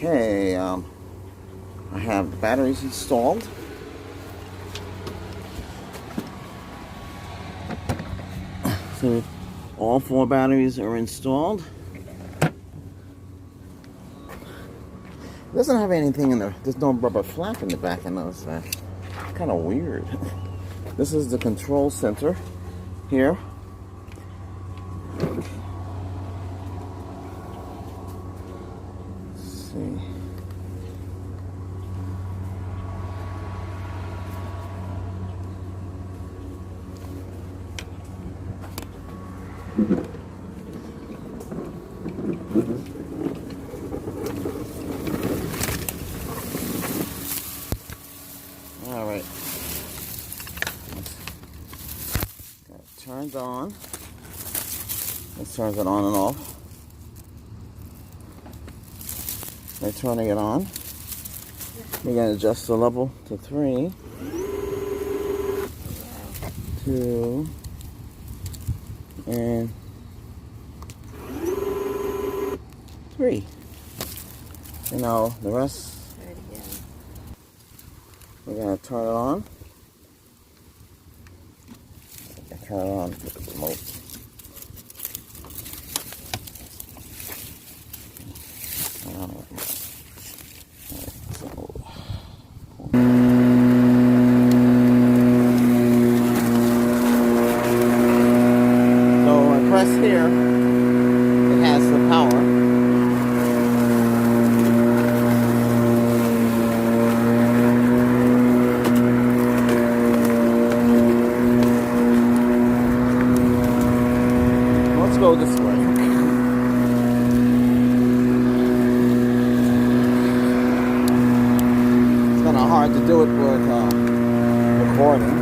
Okay, I have the batteries installed. So all 4 batteries are installed. It doesn't have anything in there. There's no rubber flap in the back. I noticed that. Kind of weird. This is the control center here. Let's see. All right. Got it turned on. This turns it on and off. By turning it on, we're going to adjust the level to 3, 2, and 3. You know, the rest, we're going to turn it on. Turn it on with the remote. So I press here, it has the power. Let's go this way. It's kind of hard to do it with recording.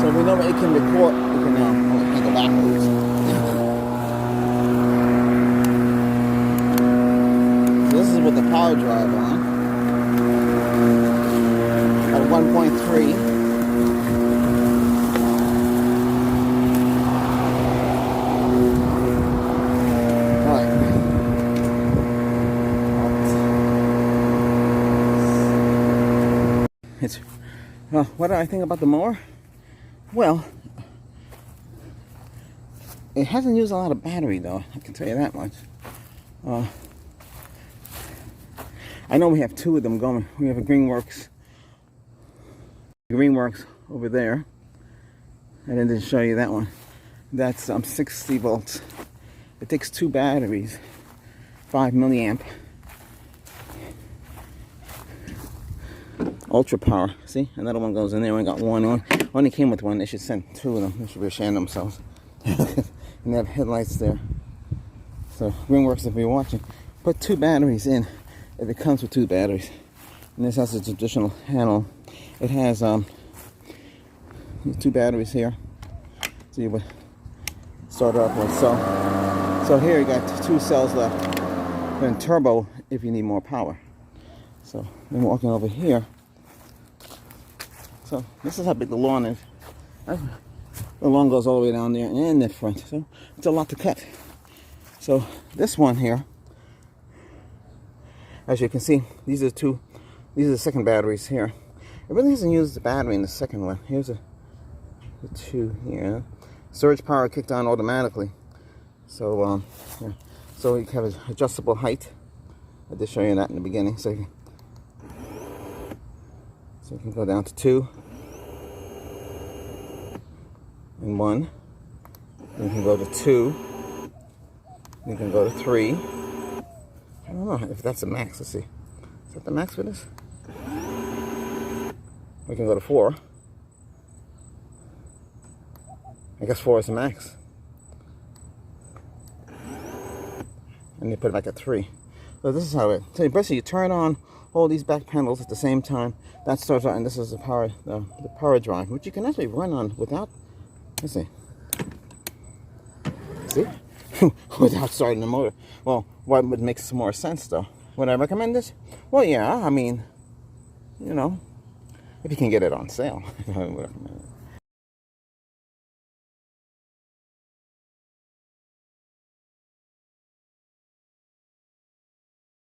So we know it can record. We can only go backwards. So this is with the power drive on at 1.3. What do I think about the mower? Well, it hasn't used a lot of battery though, I can tell you that much. I know we have 2 of them going. We have a Greenworks over there. I didn't show you that one. That's 60 volts. It takes 2 batteries, 5 milliamp. Ultra power. See, another one goes in there. We got one. Only came with one. They should send 2 of them. They should be ashamed of themselves. And they have headlights there. So Greenworks, if you're watching, put 2 batteries in. If it comes with 2 batteries, and this has a traditional handle. It has 2 batteries here. So you would start off with so here you got 2 cells left. Then turbo if you need more power. So then walking over here. So this is how big the lawn is. The lawn goes all the way down there and the front. So it's a lot to cut. So this one here, as you can see, these are the second batteries here. It really hasn't used the battery in the second one. Here's the 2 here. Surge power kicked on automatically. So yeah. So you have an adjustable height. I did show you that in the beginning. So you can go down to 2 and 1. You can go to 2. You can go to 3. I don't know if that's the max. Let's see. Is that the max for this? We can go to 4. I guess 4 is the max. And you put it back at 3. So this is how it. So basically, you turn on all these back panels at the same time. That starts out, and this is the power drive, which you can actually run on without. Let's see. See, without starting the motor. Well, what would make some more sense though? Would I recommend this? Well, yeah. I mean, you know, if you can get it on sale, I would recommend it.